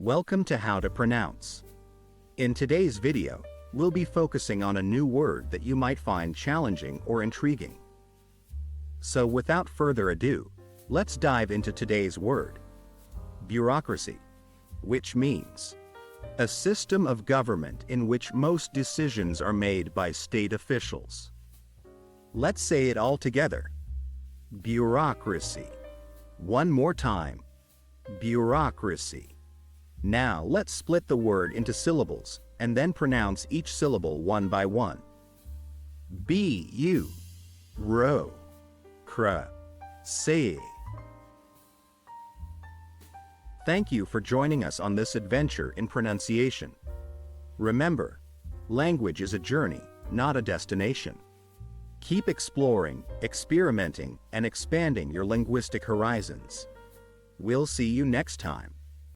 Welcome to How to Pronounce. In today's video, we'll be focusing on a new word that you might find challenging or intriguing. So without further ado, let's dive into today's word. Bureaucracy, which means a system of government in which most decisions are made by state officials. Let's say it all together. Bureaucracy. One more time. Bureaucracy. Now let's split the word into syllables and then pronounce each syllable one by one. B-U-R-O-C-R-A-C-Y. Thank you for joining us on this adventure in pronunciation. Remember, language is a journey, not a destination. Keep exploring, experimenting, and expanding your linguistic horizons. We'll see you next time.